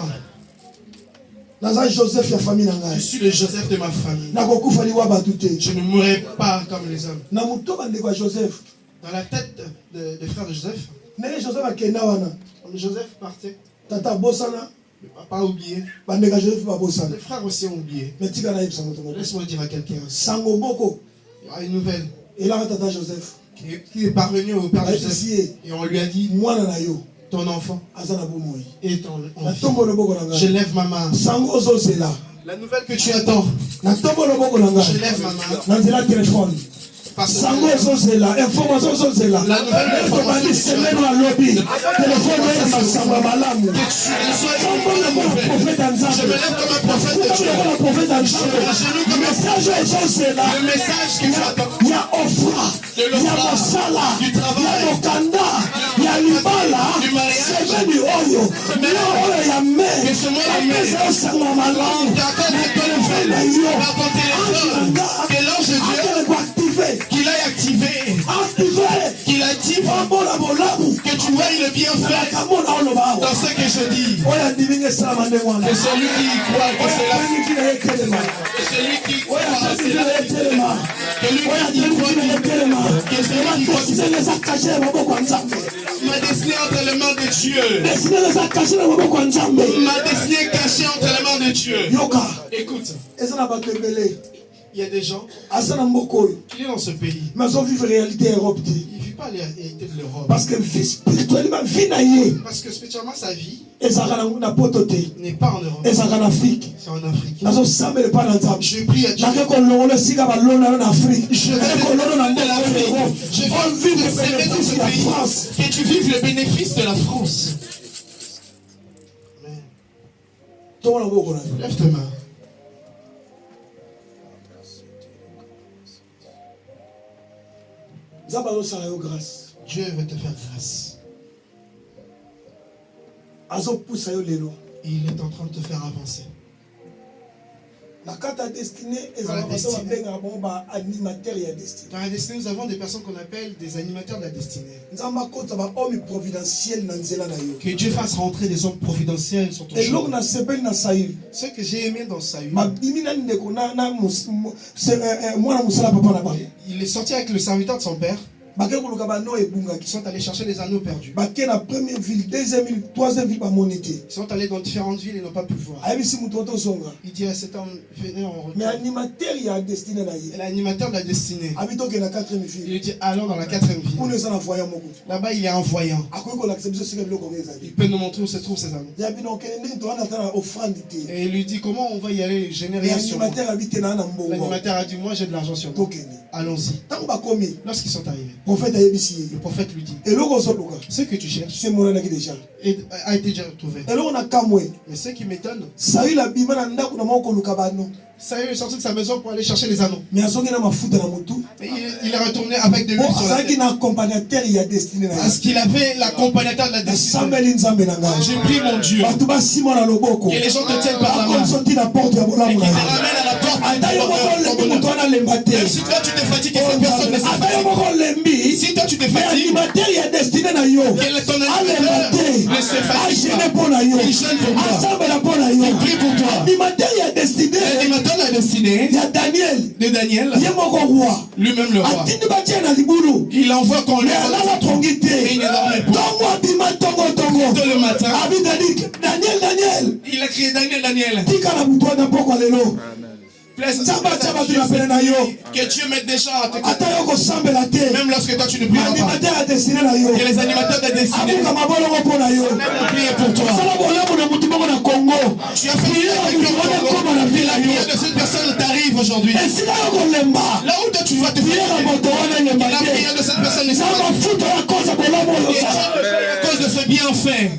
Naza Joseph ya famille nanga. Je suis le Joseph de ma famille. Nakokufa liwa batu te. Je ne mourrai pas comme les hommes. Na muto bande kwa Joseph. Dans la tête des frères de Joseph. Nene Joseph akenda wana. Joseph partait. Tata Bosana. Le papa a oublié. Les frères aussi ont oublié. Laisse-moi dire à quelqu'un. Il y a une nouvelle. Et là, Tata Joseph. Qui est parvenu au père de Joseph. Et on lui a dit. Ton enfant. Et ton enfant. Je lève ma main. La nouvelle que tu attends. Je lève ma main. Sango zozela, information zozela. La nouvelle information. Je me lève comme un prophète de Dieu. Le message que tu attends. Il y a Ofra, il y a Mosala, il y a Mokanda, il y a Libala, du mariage. C'est venu Oyo. Il y a Mère. Que ce mois de mai. Que l'ange de Dieu qu'il aille activer, qu'il active, que tu vois le bienfait dans ce que je dis. Que celui qui croit que c'est la que celui qui croit que c'est la que lui qui croit que celui qui croit ma destinée entre les mains de Dieu. Ma destinée est cachée entre les mains de Dieu. Écoute. Il y a des gens qui sont dans ce pays. Mais ils vivent la réalité Europe. Ils ne vivent pas la réalité de l'Europe. Parce que spirituellement, parce que spirituellement, sa vie n'est pas en Europe. C'est en Afrique. C'est en Afrique. Je prie à Dieu. Je vis le bénéfice de la France. Que tu vives le bénéfice de la France. Lève tes mains. Dieu veut te faire grâce. Il est en train de te faire avancer. Dans la destinée, nous avons des personnes qu'on appelle des animateurs de la destinée. Que Dieu fasse rentrer des hommes providentiels sur ton chemin. Ce que j'ai aimé dans Saül, il est sorti avec le serviteur de son père. Ils sont allés chercher les anneaux perdus. La première ville, deuxième ville, troisième ville, ils sont allés dans différentes villes et n'ont pas pu voir. Il dit à cet homme, venez en retour. Mais l'animateur il a destiné. L'animateur de la destinée. Il lui dit, allons dans la quatrième ville. Là-bas, il est un voyant. Il peut nous montrer où se trouvent ces anneaux. Et il lui dit, comment on va y aller, générer un sur moi. L'animateur a dit, moi j'ai de l'argent sur moi. Allons-y. Lorsqu'ils sont arrivés, le prophète lui dit, ce que tu cherches a été déjà retrouvé. Mais ce qui m'étonne, Saül est sorti de sa maison pour aller chercher les anneaux. Et il est retourné avec de l'huile sur la tête. Parce qu'il avait l'accompagnateur de la destinée. J'ai pris mon Dieu. Et les gens te tiennent par la main. Et qui te ramènent à la porte. Même si toi tu te fatigues et cette personne ne se fatigue. Si toi tu te fatigues, quel est ton animateur? Ne se fatigue pas. Il jeûne pour toi. Il prie pour toi. L'animateur de la destinée de Daniel, lui-même le roi, il envoie qu'on lui et il ne dormait pas. Tôt le matin, il a crié Daniel. Que Dieu mette des gens à te côté. Même lorsque toi tu ne pries pas. Que les animateurs de destinée prier pour toi. Tu as fait et la prière de cette personne t'arrive aujourd'hui. Là où toi tu vas te faire, la prière de cette personne n'est pas à cause de ce bienfait.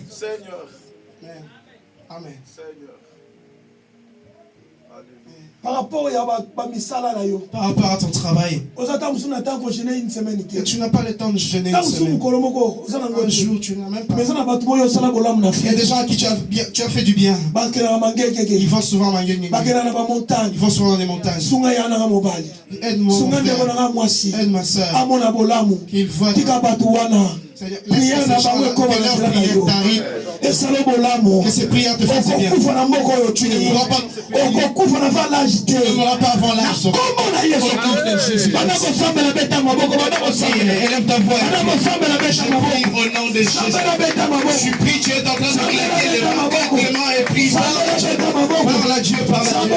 Amen. Par rapport à ton travail, tu n'as pas le temps de jeûner une semaine. Un jour, tu n'as même pas. Il y a des gens à qui tu as fait du bien. Ils vont souvent à Ils vont souvent dans les montagnes. Aide mon frère, aide ma soeur, qu'ils voient que ces prières te fassent bien. Tu ne mourras pas. Tu ne mourras pas avant l'âge. Au nom de Jésus. Élève ta voix. Je prie au nom de Jésus. Je prie, tu es en train de claquer les mains. Clément et prie. Parle à Dieu, parle à Dieu.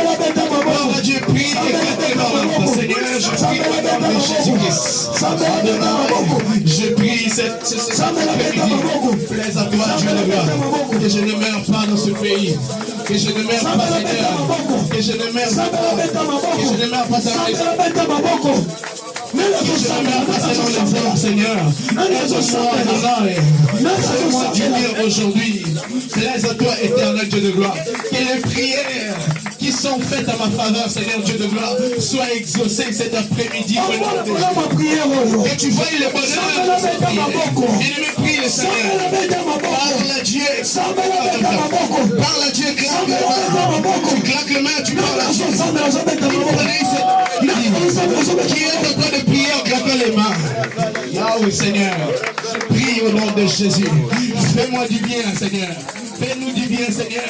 Parle à Dieu, prie et claque les mains. Seigneur, je prie au nom de Jésus-Christ. Je prie cette après-midi. Plaise à toi, Dieu de gloire. Que je ne meurs pas dans ce pays. Que je ne meurs pas, Seigneur. Que je ne meurs pas. Que je ne meurs pas dans les hommes. Que je ne meurs pas selon les hommes, Seigneur. Fais-moi du bien aujourd'hui. Plaise à toi, éternel Dieu de gloire. Que les prières qui sont faites à ma faveur, Seigneur Dieu de gloire, soient exaucées cet après-midi. Que tu vois le bonheur de cette prière. Et ne me prie le Seigneur. Parle à Dieu. Parle à Dieu. Claque les mains. Tu claques les mains, tu parles à Dieu. Qui est en train de prier en claquant les mains? Ah oui, Seigneur. Je prie au nom de Jésus. Fais-moi du bien, Seigneur. Fais-nous du bien, Seigneur.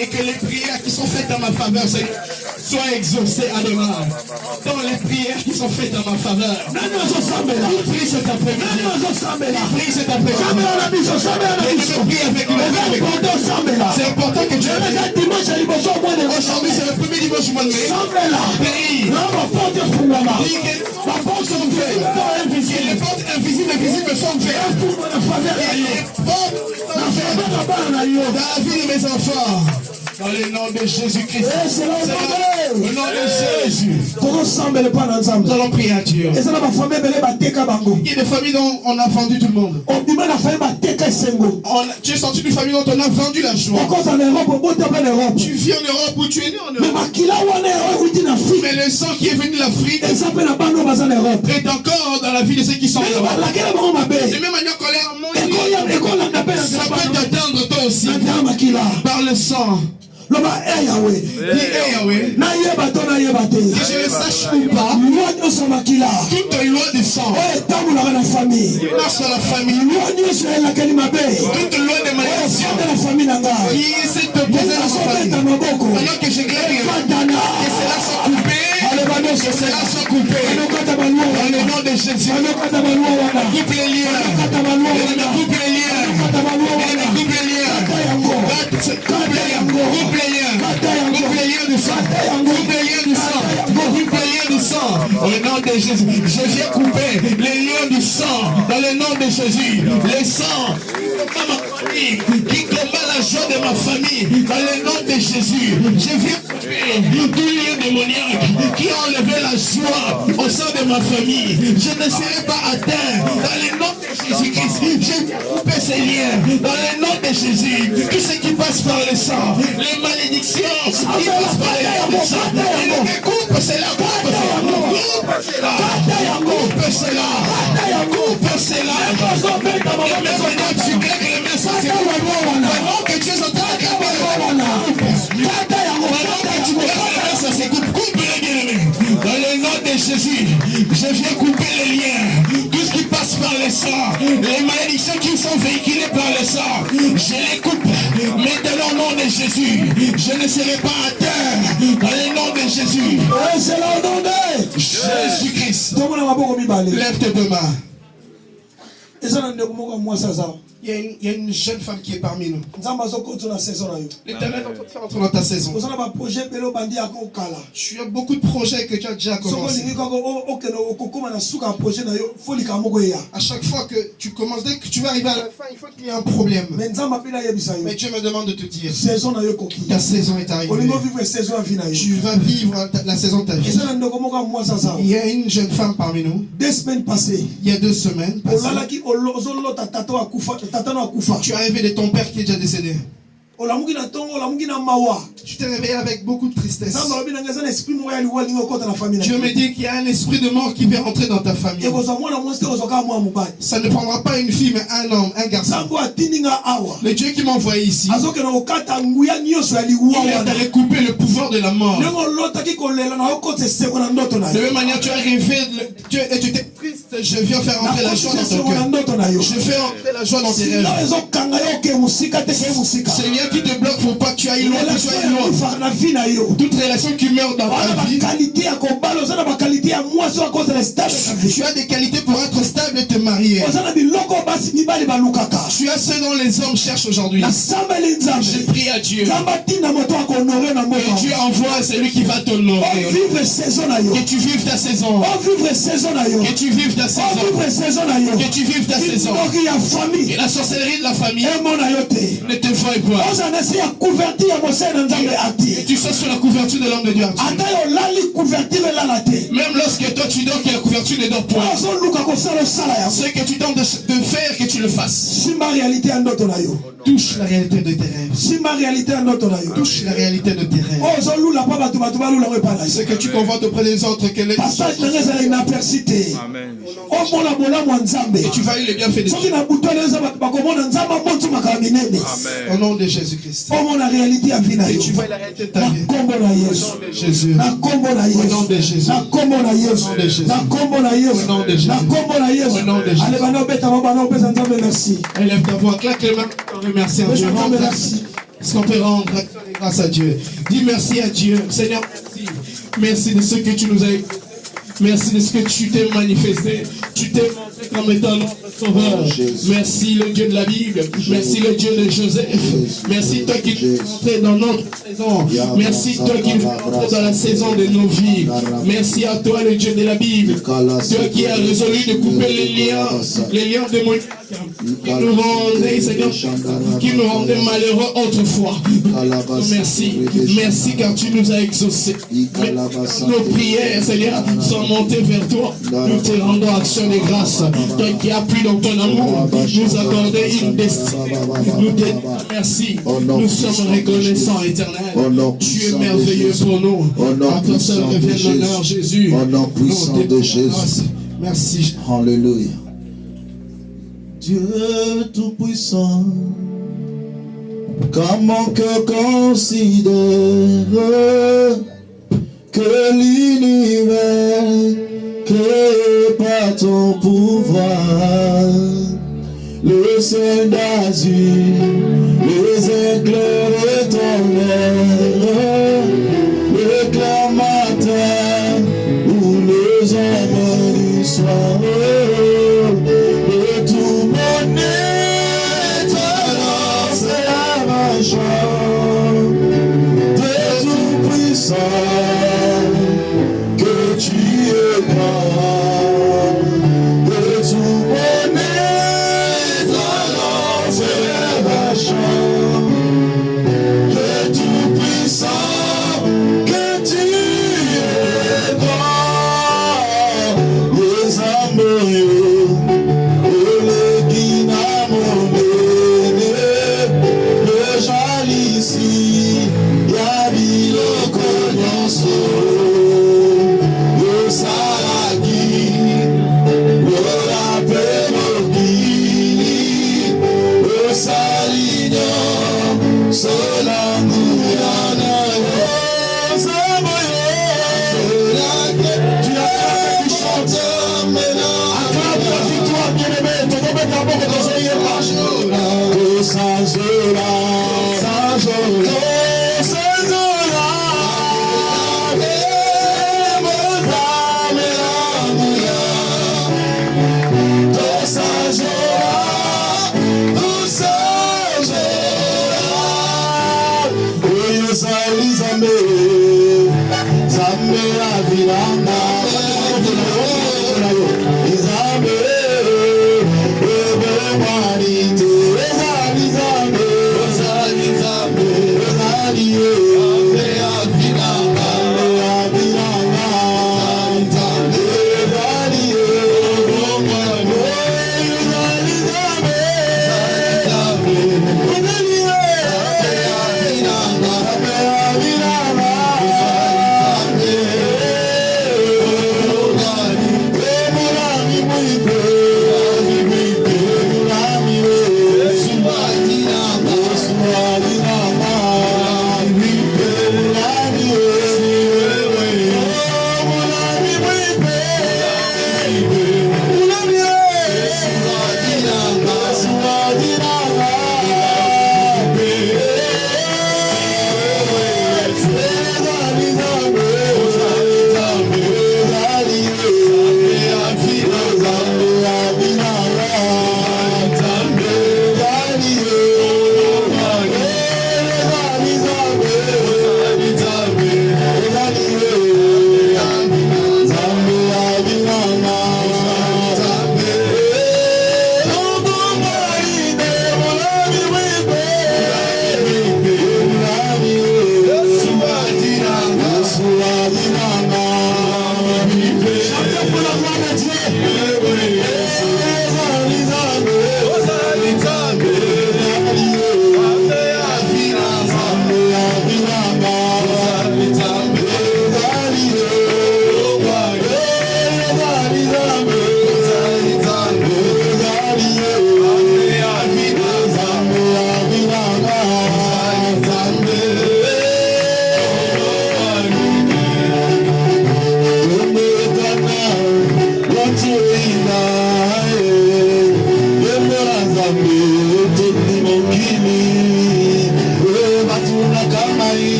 Et que les prières qui sont faites à ma faveur, Seigneur, soient exaucées à demain. Dans les prières qui sont faites à ma faveur. Prie cet après-midi. Prie cet après-midi. Et je prie avec lui. C'est important que Dieu. Aujourd'hui, c'est le premier dimanche du mois de mai. Prie. Les portes sont ouvertes. Les portes invisibles et visibles sont ouvertes. Et les portes dans la vie de mes enfants. Dans le nom de Jésus-Christ. Au nom de Jésus. Nous allons prier à Dieu. Il y a des familles dont on a vendu tout le monde. Tu es sorti d'une famille dont on a vendu la joie. Tu vis en Europe où tu es né en Europe. Mais le sang qui est venu de l'Afrique est encore dans la vie de ceux qui sont en Europe. De même manière qu'on l'a ça peut t'atteindre toi aussi. Par le sang. Que je le sache ou pas, toute loi de sang marche dans la famille. Toute loi de malédiction qui essaie de poser dans sa famille. Pendant que je glaire, que cela soit coupé. ce sera sans couper. Dans le nom de Jésus. Coupe les liens. Coupe les liens. Coupe les liens. Coupe les liens. Coupe les liens du sang. Coupe les liens du sang. Coupe les liens du sang. Au nom de Jésus. Je viens couper les liens du sang. Dans le nom de Jésus. Les sangs dans ma famille, qui combat la joie de ma famille, dans le nom de Jésus. Je viens couper tout lien démoniaque qui a enlevé la joie au sein de ma famille. Je ne serai pas atteint dans le nom de Jésus-Christ. Je viens couper ces liens dans le nom de Jésus. Tout ce qui passe par le sang, les malédictions qui passent par le sang, coupe cela, coupe cela, coupe cela, coupe cela. Tu claques les mains, ça c'est pendant que tu es en train de coupe les bien-aimés. Dans le nom de Jésus, je viens couper les liens. Tout ce qui passe par le sang, les malédictions qui sont véhiculées par le sang, je les coupe. Maintenant, au nom de Jésus, je ne serai pas atteint. Dans le nom de Jésus. C'est le nom de Jésus-Christ. Lève tes deux mains. Il y a une jeune femme qui est parmi nous. L'Éternel va te faire entrer dans ta saison. Tu as beaucoup de projets que tu as déjà commencé. À chaque fois que tu commences, dès que tu vas arriver à la fin, il faut qu'il y ait un problème. Mais Dieu me demande de te dire, ta saison est arrivée. Tu vas vivre la saison de ta vie. Il y a une jeune femme parmi nous. 2 semaines passées. Il y a 2 semaines passées. Tu es arrivé de ton père qui est déjà décédé. Tu t'es réveillé avec beaucoup de tristesse. Dieu me dit qu'il y a un esprit de mort qui vient rentrer dans ta famille. Ça ne prendra pas une fille mais un homme, un garçon. Le Dieu qui m'a envoyé ici, il est allé couper le pouvoir de la mort. De même manière, tu as rêvé et tu t'es triste. Je viens faire entrer la joie dans ton cœur. Je fais entrer la joie dans tes rêves. C'est rien qui te bloque, faut pas que tu ailles loin, toute relation qui meurt dans ta vie. Tu as des qualités pour être stable et te marier. Tu as ce dont les hommes cherchent aujourd'hui. Je prie à Dieu. Et Dieu envoie celui qui va t'honorer. Que tu vives ta saison. Que tu vives ta saison. Que tu vives ta saison. Et la sorcellerie de la famille ne te voit pas. Et tu sois sur la couverture de l'homme de Dieu. Même lorsque toi tu dors, que la couverture ne dort pas. Ce que tu tentes de faire, que tu le fasses. Touche la réalité de tes rêves. Touche la réalité de tes rêves. Ce que tu convoites auprès des autres, que les Amen. Et tu vas eu les bienfaits de Dieu. Au nom de Jésus-Christ. Et tu vois la réalité de ta vie. Au nom de Jésus. Au nom de Jésus. Au nom de Jésus. Au nom de Jésus. Au nom de Jésus. Élève ta voix, claque les mains, remercie Dieu. Est-ce qu'on peut rendre grâce à Dieu? Dis merci à Dieu. Seigneur, merci. Merci de ce que tu nous as écouté. Merci de ce que tu t'es manifesté. Tu t'es montré comme étant notre sauveur. Merci le Dieu de la Bible. Merci le Dieu de Joseph. Merci toi qui es entré dans notre saison. Merci toi qui es entré dans la saison de nos vies. Merci à toi le Dieu de la Bible. Toi qui as résolu de couper les liens démoniaques qui nous rendaient, Seigneur, qui nous rendaient malheureux autrefois. Merci. Merci car tu nous as exaucés. Nos prières, Seigneur, sont montées vers toi. Nous te rendons action de grâce. Toi qui appuies dans ton amour, nous accorder une destinée. Nous te merci. Nous sommes reconnaissants, éternel. Tu es merveilleux pour nous. À toi seul revient l'honneur, Jésus. Au nom puissant de Jésus. Merci. Alléluia. Dieu tout-puissant, quand mon cœur considère que l'univers créé par ton pouvoir, le ciel d'azur, les éclairs de ton air, le clair matin, de tout mon éternel, c'est ma joie, de tout puissant, que tu es grand, de tout mon éternel, c'est ma joie, de tout puissant, que tu es grand, les amours.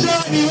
Johnny,